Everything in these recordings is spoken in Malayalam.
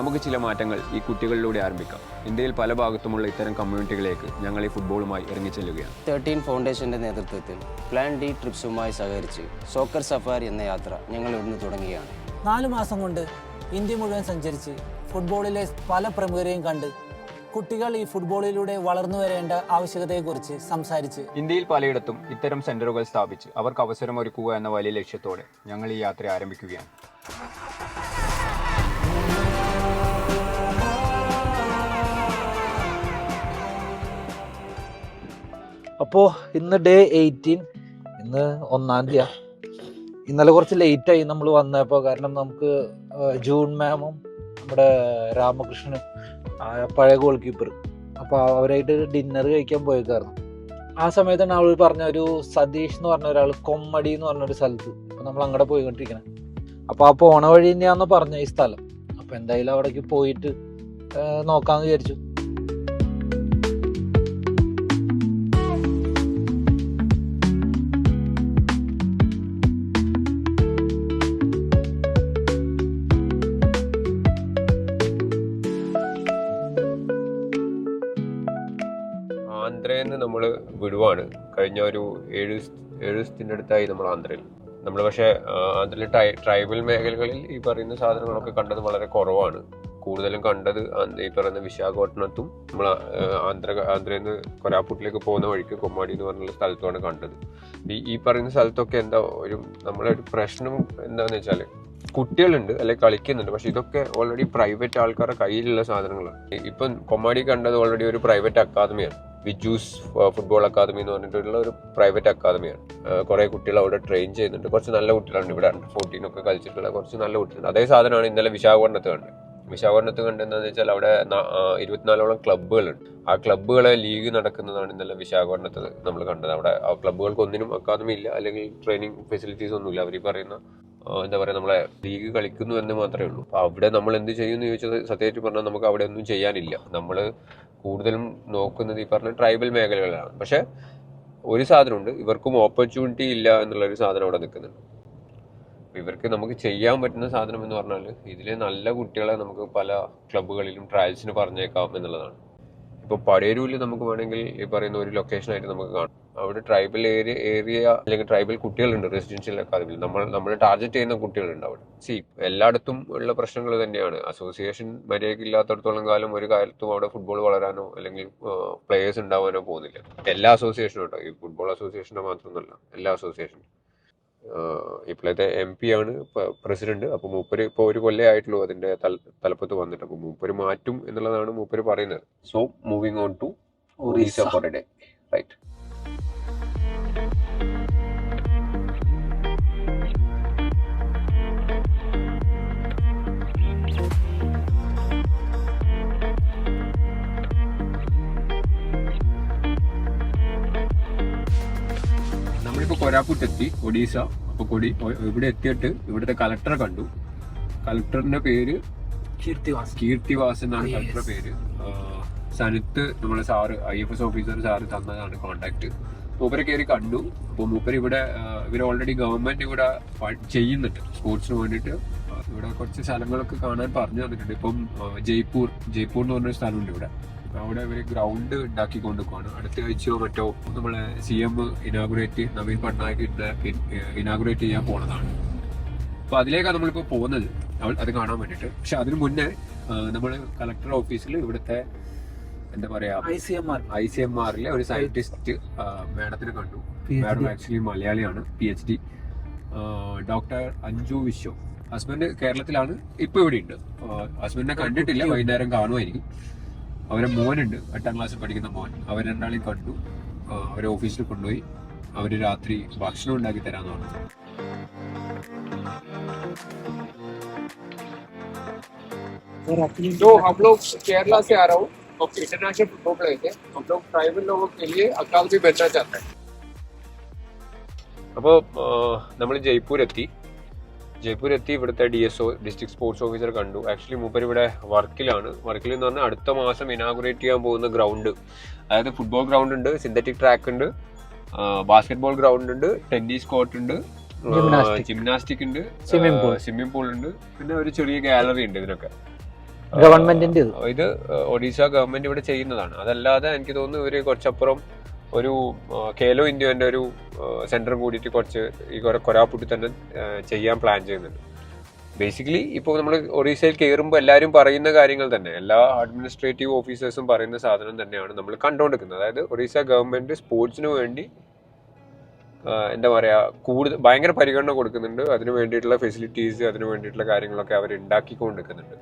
നമുക്ക് ചില മാറ്റങ്ങൾ ഈ കുട്ടികളിലൂടെ ആരംഭിക്കാം. ഇന്ത്യയിൽ പല ഭാഗത്തുമുള്ള ഇത്തരം കമ്മ്യൂണിറ്റികളിലേക്ക് ഞങ്ങൾ ഈ ഫുട്ബോളുമായി ഇറങ്ങിച്ചെല്ലുകയാണ്. 13 ഫൗണ്ടേഷൻ്റെ നേതൃത്വത്തിൽ പ്ലാൻ ഡി ട്രിപ്സുമായി സഹകരിച്ച് സോക്കർ സഫാരി എന്ന യാത്ര ഞങ്ങൾ ഇവിടുന്ന് തുടങ്ങുകയാണ്. 4 മാസം കൊണ്ട് ഇന്ത്യ മുഴുവൻ സഞ്ചരിച്ച് ഫുട്ബോളിലെ പല പ്രമുഖരെയും കണ്ട് കുട്ടികൾ ഈ ഫുട്ബോളിലൂടെ വളർന്നു വരേണ്ട ആവശ്യകതയെക്കുറിച്ച് സംസാരിച്ച് ഇന്ത്യയിൽ പലയിടത്തും ഇത്തരം സെന്ററുകൾ സ്ഥാപിച്ച് അവർക്ക് അവസരമൊരുക്കുക എന്ന വലിയ ലക്ഷ്യത്തോടെ ഞങ്ങൾ ഈ യാത്ര ആരംഭിക്കുകയാണ്. അപ്പോൾ ഇന്ന് ഡേ 18, ഇന്ന് 1-ാം തീയതി. ഇന്നലെ കുറച്ച് ലേറ്റായി നമ്മൾ വന്നപ്പോൾ, കാരണം നമുക്ക് ജൂൺ മാമും നമ്മുടെ രാമകൃഷ്ണനും പഴയ ഗോൾ കീപ്പർ, അപ്പോൾ അവരായിട്ട് ഡിന്നർ കഴിക്കാൻ പോയേക്കായിരുന്നു. ആ സമയത്താണ് അവൾ പറഞ്ഞ ഒരു സതീഷ് എന്ന് പറഞ്ഞ ഒരാൾ കൊമ്മടി എന്ന് പറഞ്ഞൊരു സ്ഥലത്ത്, അപ്പോൾ നമ്മൾ അങ്ങോട്ട് പോയിക്കൊണ്ടിരിക്കണം. അപ്പോൾ ആ പോണ വഴി തന്നെയാണെന്ന് പറഞ്ഞ ഈ സ്ഥലം. അപ്പോൾ എന്തായാലും അവിടേക്ക് പോയിട്ട് നോക്കാമെന്ന് വിചാരിച്ചു. ആന്ധ്രയിൽ നമ്മൾ വിടുവാണ്. കഴിഞ്ഞ ഒരു 7 ദിവസത്തിൻ്റെ അടുത്തായി നമ്മൾ ആന്ധ്രയിൽ. നമ്മൾ പക്ഷേ ആന്ധ്രയിലെ ട്രൈബൽ മേഖലകളിൽ ഈ പറയുന്ന സാധനങ്ങളൊക്കെ കണ്ടത് വളരെ കുറവാണ്. കൂടുതലും കണ്ടത് ഈ പറയുന്ന വിശാഖപട്ടണത്തും നമ്മൾ ആന്ധ്രയിൽ നിന്ന് കൊരാപ്പൂട്ടിലേക്ക് പോകുന്ന വഴിക്ക് കൊമ്മാടി എന്ന് പറഞ്ഞുള്ള സ്ഥലത്തുമാണ് കണ്ടത്. ഈ പറയുന്ന സ്ഥലത്തൊക്കെ എന്താ നമ്മളെ ഒരു പ്രശ്നം എന്താണെന്ന് വെച്ചാൽ, കുട്ടികളുണ്ട് അല്ലെങ്കിൽ കളിക്കുന്നുണ്ട്, പക്ഷെ ഇതൊക്കെ ഓൾറെഡി പ്രൈവറ്റ് ആൾക്കാരുടെ കയ്യിലുള്ള സാധനങ്ങളാണ്. ഇപ്പം കൊമ്മാടി കണ്ടത് ഓൾറെഡി ഒരു പ്രൈവറ്റ് അക്കാദമിയാണ്, വിജൂസ് ഫുട്ബോൾ അക്കാദമി എന്ന് പറഞ്ഞിട്ടുള്ള ഒരു പ്രൈവറ്റ് അക്കാദമിയാണ്. കുറേ കുട്ടികൾ അവിടെ ട്രെയിൻ ചെയ്യുന്നുണ്ട്. കുറച്ച് നല്ല കുട്ടികളാണ് ഇവിടെ under 14 ഒക്കെ കളിച്ചിട്ടുള്ള കുറച്ച് നല്ല കുട്ടികളുണ്ട്. അതേ സാധനമാണ് ഇന്നലെ വിശാഖപട്ടണത്ത് കണ്ടത്. വിശാഖപട്ടണത്ത് കണ്ടെന്ന് വെച്ചാൽ അവിടെ 24ഓളം ക്ലബ്ബുകളുണ്ട്. ആ ക്ലബ്ബുകളെ ലീഗ് നടക്കുന്നതാണ് ഇന്നലെ വിശാഖപട്ടണത്ത് നമ്മൾ കണ്ടത്. അവിടെ ആ ക്ലബ്ബുകൾക്ക് ഒന്നിനും അക്കാദമി ഇല്ല, അല്ലെങ്കിൽ ട്രെയിനിങ് ഫെസിലിറ്റീസ് ഒന്നുമില്ല. അവർ പറയുന്ന എന്താ പറയുക, നമ്മളെ ലീഗ് കളിക്കുന്നു എന്ന് മാത്രമേ ഉള്ളൂ. അപ്പോൾ അവിടെ നമ്മൾ എന്ത് ചെയ്യുമെന്ന് ചോദിച്ചത്, സത്യമായിട്ട് പറഞ്ഞാൽ നമുക്ക് അവിടെ ഒന്നും ചെയ്യാനില്ല. നമ്മൾ കൂടുതലും നോക്കുന്നത് ഈ പറഞ്ഞ ട്രൈബൽ മേഖലകളിലാണ്. പക്ഷെ ഒരു സാധനമുണ്ട്, ഇവർക്കും ഓപ്പർച്യൂണിറ്റി ഇല്ല എന്നുള്ളൊരു സാധനം അവിടെ നിൽക്കുന്നുണ്ട്. ഇവർക്ക് നമുക്ക് ചെയ്യാൻ പറ്റുന്ന സാധനം എന്ന് പറഞ്ഞാൽ, ഇതിലെ നല്ല കുട്ടികളെ നമുക്ക് പല ക്ലബ്ബുകളിലും ട്രയൽസിന് പറഞ്ഞേക്കാം എന്നുള്ളതാണ്. ഇപ്പോൾ പടയരൂരിൽ നമുക്ക് വേണമെങ്കിൽ ഈ പറയുന്ന ഒരു ലൊക്കേഷനായിട്ട് നമുക്ക് കാണാം. അവിടെ ട്രൈബൽ ഏരിയ അല്ലെങ്കിൽ ട്രൈബൽ കുട്ടികളുണ്ട് റെസിഡൻഷ്യൽ അക്കാദമിയിൽ. നമ്മൾ ടാർഗറ്റ് ചെയ്യുന്ന കുട്ടികളുണ്ട് അവിടെ. എല്ലായിടത്തും ഉള്ള പ്രശ്നങ്ങൾ തന്നെയാണ്. അസോസിയേഷൻ മര്യാദയ്ക്ക് ഇല്ലാത്തടത്തോളം കാലം ഒരു കാലത്തും അവിടെ ഫുട്ബോൾ വളരാനോ അല്ലെങ്കിൽ പ്ലേയേഴ്സ് ഉണ്ടാവാനോ പോകുന്നില്ല. എല്ലാ അസോസിയേഷനും ഉണ്ടോ, ഈ ഫുട്ബോൾ അസോസിയേഷനെ മാത്രമൊന്നുമല്ല, എല്ലാ അസോസിയേഷനും. ഇപ്പോഴത്തെ MP ആണ് പ്രസിഡന്റ്. അപ്പോൾ മൂപ്പര് ഇപ്പോൾ ഒരു കൊല്ലം ആയിട്ടുള്ളൂ അതിന്റെ തലപ്പത്ത് വന്നിട്ട്. അപ്പോൾ മൂപ്പര് മാറ്റും എന്നുള്ളതാണ് മൂപ്പര് പറയുന്നത്. So moving on to Orissa for a day, right. നമ്മളിപ്പോൾ കൊരാപ്പൂട്ട് എത്തി, ഒഡീസ. അപ്പോൾ ഇവിടെ എത്തിയിട്ട് ഇവിടുത്തെ കളക്ടറെ കണ്ടു. കളക്ടറിന്റെ പേര് കീർത്തിവാസ് എന്നാണ് കളക്ടറുടെ പേര്. സനിത്ത് നമ്മളെ സാറ് IFS ഓഫീസർ സാറ് തന്നതാണ് കോണ്ടാക്ട്. മൂപ്പരെ കയറി കണ്ടു. അപ്പോൾ മൂപ്പര് ഇവർ ഓൾറെഡി ഗവൺമെന്റ് ഇവിടെ ചെയ്യുന്നുണ്ട് സ്പോർട്സിന് വേണ്ടിയിട്ട്. ഇവിടെ കുറച്ച് സ്ഥലങ്ങളൊക്കെ കാണാൻ പറഞ്ഞു തന്നിട്ടുണ്ട്. ഇപ്പം ജയ്പൂർ എന്ന് പറഞ്ഞൊരു സ്ഥലമുണ്ട് ഇവിടെ. അവിടെ ഇവര് ഗ്രൗണ്ട് ഉണ്ടാക്കി കൊണ്ടുപോവാണ്. അടുത്ത ആഴ്ചയോ മറ്റോ നമ്മളെ CM നവീൻ പട്നായിക് ഇനാഗുറേറ്റ് ചെയ്യാൻ പോണതാണ്. അപ്പൊ അതിലേക്കാണ് നമ്മളിപ്പോ പോകുന്നത്, അത് കാണാൻ വേണ്ടിട്ട്. പക്ഷെ അതിനു മുന്നേ നമ്മൾ കളക്ടർ ഓഫീസിൽ ഇവിടുത്തെ എന്താ പറയാ ICMR ഒരു സയന്റിസ്റ്റ് മാഡത്തിനെ കണ്ടു. മാഡം ആക്ച്വലി മലയാളിയാണ്, PhD, ഡോക്ടർ അഞ്ജു വിശ്വ. ഹസ്ബൻഡ് കേരളത്തിലാണ്, ഇപ്പൊ ഇവിടെ ഉണ്ട്. ഹസ്ബൻഡിനെ കണ്ടിട്ടില്ല, വൈകുന്നേരം കാണുമായിരിക്കും. അവരെ മോനുണ്ട്, 8ാം ക്ലാസ്സിൽ പഠിക്കുന്ന മോൻ. അവർ രണ്ടാളെയും കണ്ടു. അവരെ ഓഫീസിൽ കൊണ്ടുപോയി അവര് രാത്രി ഭക്ഷണം ഉണ്ടാക്കി തരാന്ന് പറഞ്ഞു. तो हम लोग केरला से आ रहा हूँ और इंटरनेशनल फुटबॉल प्लेयर है. हम लोग ट्राइबल लोगों के लिए अकादमी बनना चाहते हैं. അപ്പോൾ നമ്മൾ ജയ്പൂർ എത്തി. ഇവിടുത്തെ DSO ഡിസ്ട്രിക്ട് സ്പോർട്സ് ഓഫീസർ കണ്ടു. ആക്ച്വലി മൂപ്പർ ഇവിടെ വർക്കിൽ എന്ന് പറഞ്ഞാൽ അടുത്ത മാസം ഇനാഗുറേറ്റ് ചെയ്യാൻ പോകുന്ന ഗ്രൗണ്ട്, അതായത് ഫുട്ബോൾ ഗ്രൗണ്ട് ഉണ്ട്, സിന്തറ്റിക് ട്രാക്ക് ഉണ്ട്, ബാസ്കറ്റ്ബോൾ ഗ്രൗണ്ട് ഉണ്ട്, ടെന്നീസ് കോർട്ട് ഉണ്ട്, ജിംനാസ്റ്റിക് ഉണ്ട്, സ്വിമ്മിംഗ് പൂൾ ഉണ്ട്, പിന്നെ ഒരു ചെറിയ ഗാലറി ഉണ്ട്. ഇതിനൊക്കെ ഗവൺമെന്റിന്റെ ഇത് ഒഡീഷ ഗവൺമെന്റ് ഇവിടെ ചെയ്യുന്നതാണ്. അതല്ലാതെ എനിക്ക് തോന്നുന്നു ഇവര് കുറച്ചപ്പുറം ഒരു ഖേലോ ഇന്ത്യന്റെ ഒരു സെന്റർ കൂടിയിട്ട് കുറച്ച് ഈ കൊരാപ്പുട്ടി തന്നെ ചെയ്യാൻ പ്ലാൻ ചെയ്യുന്നുണ്ട്. ബേസിക്കലി ഇപ്പോൾ നമ്മൾ ഒറീസയിൽ കയറുമ്പോൾ എല്ലാവരും പറയുന്ന കാര്യങ്ങൾ തന്നെ, എല്ലാ അഡ്മിനിസ്ട്രേറ്റീവ് ഓഫീസേഴ്സും പറയുന്ന സാധനം തന്നെയാണ് നമ്മൾ കണ്ടുകൊണ്ടിരിക്കുന്നത്. അതായത് ഒറീസ ഗവൺമെന്റ് സ്പോർട്സിന് വേണ്ടി എന്താ പറയുക, കൂടുതൽ ഭയങ്കര പരിഗണന കൊടുക്കുന്നുണ്ട്. അതിന് വേണ്ടിയിട്ടുള്ള ഫെസിലിറ്റീസ്, അതിന് വേണ്ടിയിട്ടുള്ള കാര്യങ്ങളൊക്കെ അവർ ഉണ്ടാക്കിക്കൊണ്ടിരിക്കുന്നുണ്ട്.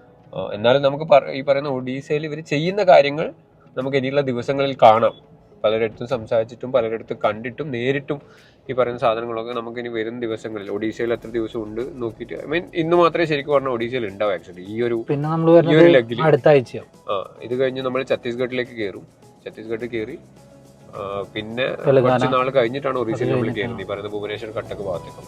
എന്നാലും നമുക്ക് ഈ പറയുന്ന ഒഡീസയിൽ ഇവർ ചെയ്യുന്ന കാര്യങ്ങൾ നമുക്ക് ഇനിയുള്ള ദിവസങ്ങളിൽ കാണാം. പലരിടത്തും സംസാരിച്ചിട്ടും പലരിടത്തും കണ്ടിട്ടും നേരിട്ടും ഈ പറയുന്ന സാധനങ്ങളൊക്കെ നമുക്ക് ഇനി വരുന്ന ദിവസങ്ങളിൽ ഒഡീസയിൽ എത്ര ദിവസം ഉണ്ട് നോക്കിയിട്ട്, ഐ മീൻ ഇന്ന് മാത്രമേ ശരിക്കും പറഞ്ഞാൽ ഒഡീസയിൽ ഉണ്ടാവും ആക്ച്വലി ഈ ഒരു ലെഗിൽ. അടുത്ത ആഴ്ച ഇത് കഴിഞ്ഞ് നമ്മൾ ഛത്തീസ്ഗഡിലേക്ക് കയറും. ഛത്തീസ്ഗഡ് കയറി പിന്നെ കുറച്ച് നാൾ കഴിഞ്ഞിട്ടാണ് ഒറീസയിൽ നമ്മൾ കയറുന്നത്, ഈ പറയുന്ന ഭുവനേശ്വർ കട്ടക്ക് ഭാഗത്തേക്ക്.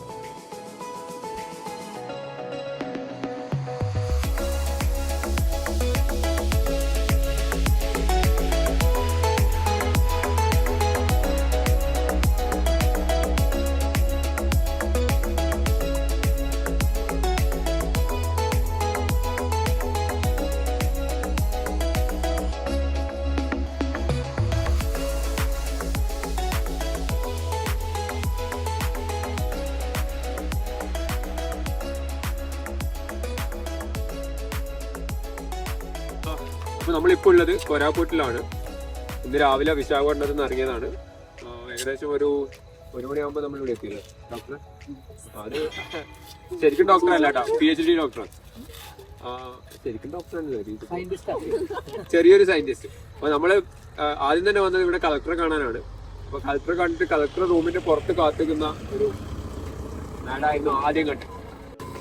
അപ്പോൾ നമ്മളിപ്പോൾ ഉള്ളത് കൊരാപ്പൂട്ടിലാണ്. ഇന്ന് രാവിലെ വിശാഖപട്ടണത്തിൽ നിന്ന് ഇറങ്ങിയതാണ്. ഏകദേശം ഒരു മണിയാകുമ്പോൾ നമ്മൾ ഇവിടെ എത്തിയത്. ഡോക്ടർ അത് ശരിക്കും ഡോക്ടർ അല്ല കേട്ടോ, PhD ഡോക്ടർ. ശരിക്കും ഡോക്ടറാണ്, ചെറിയൊരു സയന്റിസ്റ്റ്. അപ്പോൾ നമ്മൾ ആദ്യം തന്നെ വന്നത് ഇവിടെ കളക്ടറെ കാണാനാണ്. അപ്പോൾ കളക്ടറെ കണ്ടിട്ട് കളക്ടർ റൂമിന്റെ പുറത്ത് കാത്തിക്കുന്ന ഒരു നാടായിരുന്നു ആദ്യം കണ്ടത്.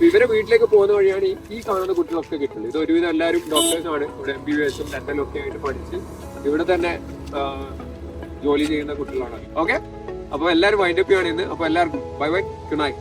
ഇവരെ വീട്ടിലേക്ക് പോകുന്ന വഴിയാണ് ഈ കാണുന്ന കുട്ടികളൊക്കെ കിട്ടുന്നത്. ഇത് ഒരുവിധം എല്ലാവരും ഡോക്ടേഴ്സാണ്. ഇവിടെ MBBS ഡെന്റലും ഒക്കെ ആയിട്ട് പഠിച്ച് ഇവിടെ തന്നെ ജോലി ചെയ്യുന്ന കുട്ടികളാണ്. ഓക്കെ, അപ്പോൾ എല്ലാവരും വൈൻഡപ്പ് ചെയ്യാണ് ഇന്ന്. അപ്പോൾ എല്ലാവർക്കും ബൈ ബൈ, ഗുഡ് നൈറ്റ്.